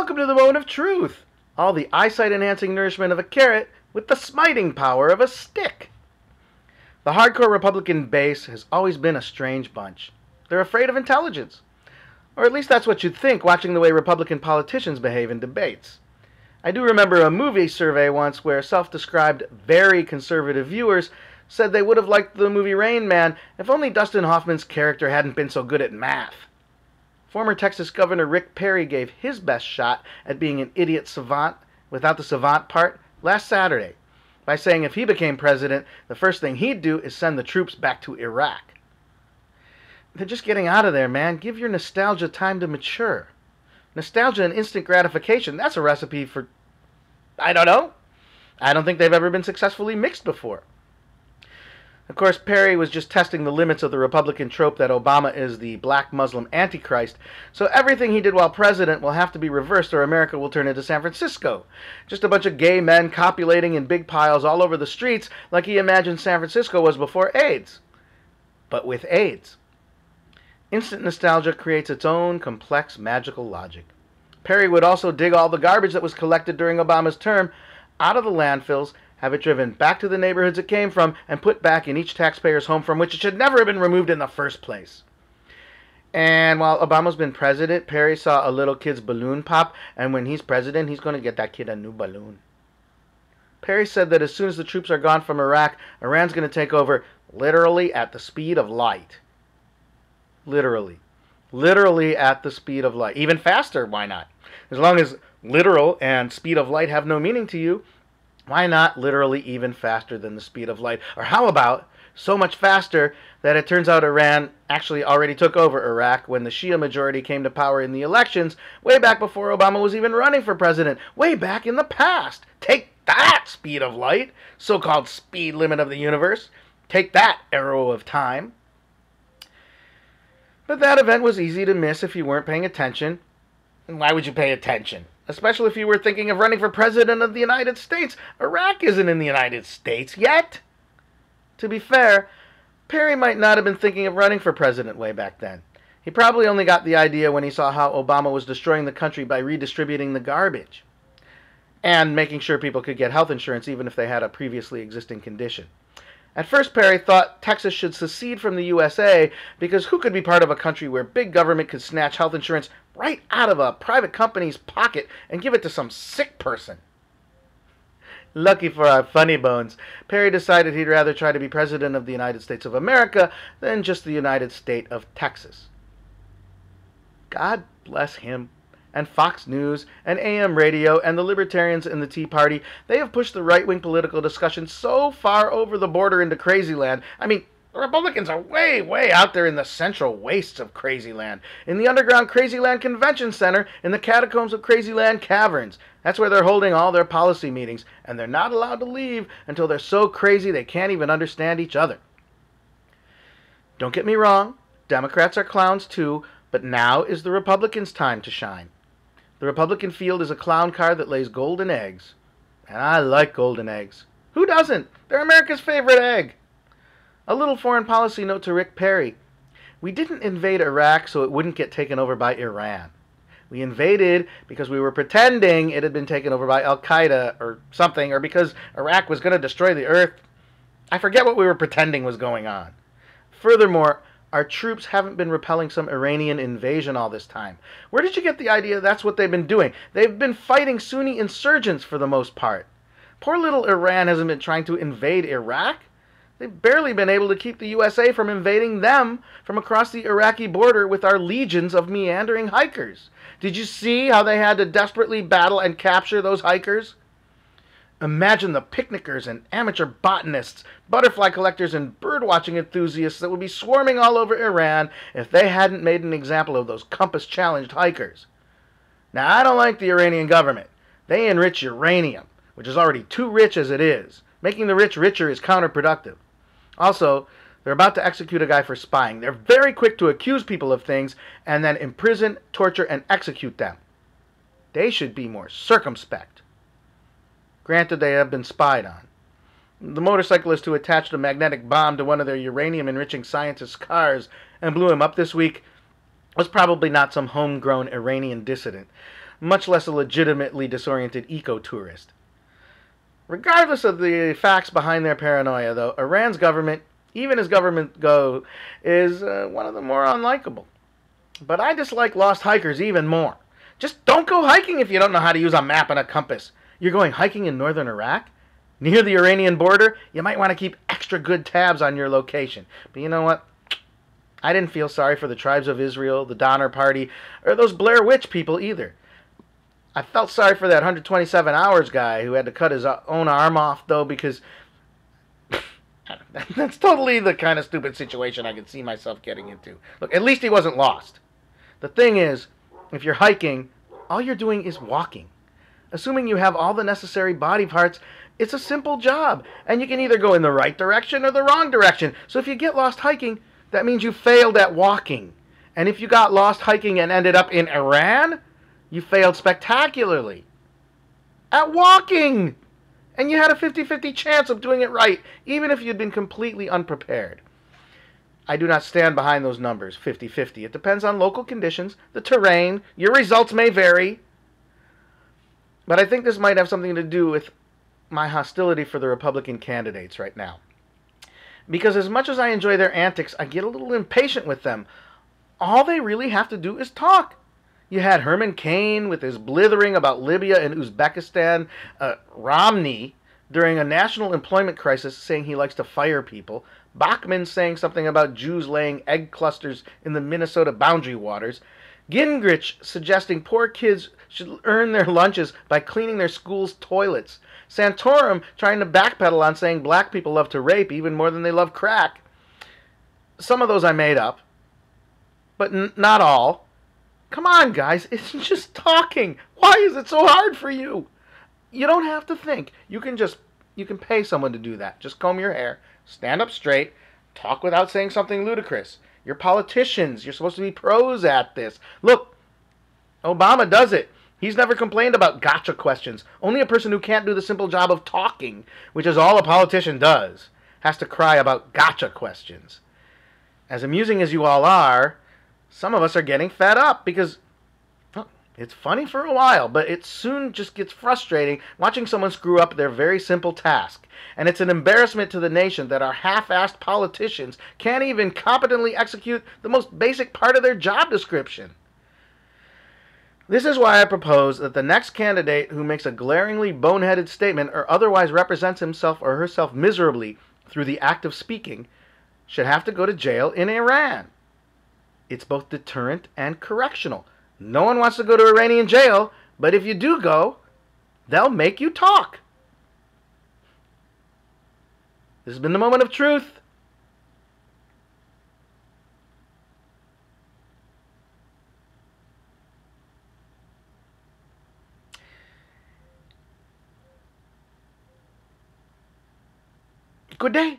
welcome to the moment of truth. All the eyesight-enhancing nourishment of a carrot with the smiting power of a stick. The hardcore Republican base has always been a strange bunch. They're afraid of intelligence. Or at least that's what you'd think watching the way Republican politicians behave in debates. I do remember a movie survey once where self-described very conservative viewers said they would have liked the movie Rain Man if only Dustin Hoffman's character hadn't been so good at math. Former Texas Governor Rick Perry gave his best shot at being an idiot savant without the savant part last Saturday by saying if he became president, the first thing he'd do is send the troops back to Iraq. They're just getting out of there, man. Give your nostalgia time to mature. Nostalgia and instant gratification, that's a recipe for, I don't know. I don't think they've ever been successfully mixed before. Of course, Perry was just testing the limits of the Republican trope that Obama is the black Muslim Antichrist, so everything he did while president will have to be reversed or America will turn into San Francisco. Just a bunch of gay men copulating in big piles all over the streets like he imagined San Francisco was before AIDS. But with AIDS. Instant nostalgia creates its own complex magical logic. Perry would also dig all the garbage that was collected during Obama's term out of the landfills, have it driven back to the neighborhoods it came from, and put back in each taxpayer's home from which it should never have been removed in the first place. And while Obama's been president, Perry saw a little kid's balloon pop, and when he's president, he's going to get that kid a new balloon. Perry said that as soon as the troops are gone from Iraq, Iran's going to take over literally at the speed of light. Literally. Literally at the speed of light. Even faster, why not? As long as literal and speed of light have no meaning to you, why not literally even faster than the speed of light? Or how about so much faster that it turns out Iran actually already took over Iraq when the Shia majority came to power in the elections way back before Obama was even running for president, way back in the past. Take that, speed of light, so-called speed limit of the universe. Take that, arrow of time. But that event was easy to miss if you weren't paying attention. And why would you pay attention? Especially if you were thinking of running for president of the United States. Iraq isn't in the United States yet. To be fair, Perry might not have been thinking of running for president way back then. He probably only got the idea when he saw how Obama was destroying the country by redistributing the garbage and making sure people could get health insurance even if they had a previously existing condition. At first, Perry thought Texas should secede from the USA because who could be part of a country where big government could snatch health insurance right out of a private company's pocket and give it to some sick person? Lucky for our funny bones, Perry decided he'd rather try to be president of the United States of America than just the United State of Texas. God bless him. And Fox News, and AM radio, and the libertarians in the Tea Party, they have pushed the right-wing political discussion so far over the border into crazyland. I mean, the Republicans are way, way out there in the central wastes of crazyland, in the underground Crazyland Convention Center, in the catacombs of Crazyland Caverns. That's where they're holding all their policy meetings, and they're not allowed to leave until they're so crazy they can't even understand each other. Don't get me wrong, Democrats are clowns too, but now is the Republicans' time to shine. The Republican field is a clown car that lays golden eggs. And I like golden eggs. Who doesn't? They're America's favorite egg. A little foreign policy note to Rick Perry. We didn't invade Iraq so it wouldn't get taken over by Iran. We invaded because we were pretending it had been taken over by Al-Qaeda or something, or because Iraq was going to destroy the earth. I forget what we were pretending was going on. Furthermore, our troops haven't been repelling some Iranian invasion all this time. Where did you get the idea that's what they've been doing? They've been fighting Sunni insurgents for the most part. Poor little Iran hasn't been trying to invade Iraq. They've barely been able to keep the USA from invading them from across the Iraqi border with our legions of meandering hikers. Did you see how they had to desperately battle and capture those hikers? Imagine the picnickers and amateur botanists, butterfly collectors and bird-watching enthusiasts that would be swarming all over Iran if they hadn't made an example of those compass-challenged hikers. Now, I don't like the Iranian government. They enrich uranium, which is already too rich as it is. Making the rich richer is counterproductive. Also, they're about to execute a guy for spying. They're very quick to accuse people of things and then imprison, torture, and execute them. They should be more circumspect. Granted, they have been spied on. The motorcyclist who attached a magnetic bomb to one of their uranium-enriching scientists' cars and blew him up this week was probably not some homegrown Iranian dissident. much less a legitimately disoriented eco-tourist. Regardless of the facts behind their paranoia, though, Iran's government, even as government go, is one of the more unlikable. But I dislike lost hikers even more. Just don't go hiking if you don't know how to use a map and a compass. You're going hiking in northern Iraq? Near the Iranian border? You might want to keep extra good tabs on your location. But you know what? I didn't feel sorry for the tribes of Israel, the Donner Party, or those Blair Witch people either. I felt sorry for that 127 hours guy who had to cut his own arm off, though, because that's totally the kind of stupid situation I could see myself getting into. Look, at least he wasn't lost. The thing is, if you're hiking, all you're doing is walking. Assuming you have all the necessary body parts, it's a simple job, and you can either go in the right direction or the wrong direction. So if you get lost hiking, that means you failed at walking. And if you got lost hiking and ended up in Iran, you failed spectacularly at walking. And you had a 50-50 chance of doing it right, even if you'd been completely unprepared. I do not stand behind those numbers, 50-50. It depends on local conditions, the terrain. Your results may vary. But I think this might have something to do with my hostility for the Republican candidates right now. Because as much as I enjoy their antics, I get a little impatient with them. All they really have to do is talk. You had Herman Cain with his blithering about Libya and Uzbekistan, Romney during a national employment crisis saying he likes to fire people, Bachmann saying something about Jews laying egg clusters in the Minnesota boundary waters, Gingrich suggesting poor kids should earn their lunches by cleaning their school's toilets, Santorum trying to backpedal on saying black people love to rape even more than they love crack. Some of those I made up, but not all. Come on, guys, it's just talking. Why is it so hard for you? You don't have to think. You can pay someone to do that. Just comb your hair, stand up straight, talk without saying something ludicrous. You're politicians. You're supposed to be pros at this. Look, Obama does it. He's never complained about gotcha questions. Only a person who can't do the simple job of talking, which is all a politician does, has to cry about gotcha questions. As amusing as you all are, some of us are getting fed up because it's funny for a while, but it soon just gets frustrating watching someone screw up their very simple task. And it's an embarrassment to the nation that our half-assed politicians can't even competently execute the most basic part of their job description. This is why I propose that the next candidate who makes a glaringly boneheaded statement or otherwise represents himself or herself miserably through the act of speaking should have to go to jail in Iran. It's both deterrent and correctional. No one wants to go to Iranian jail, but if you do go, they'll make you talk. This has been the moment of truth. Good day.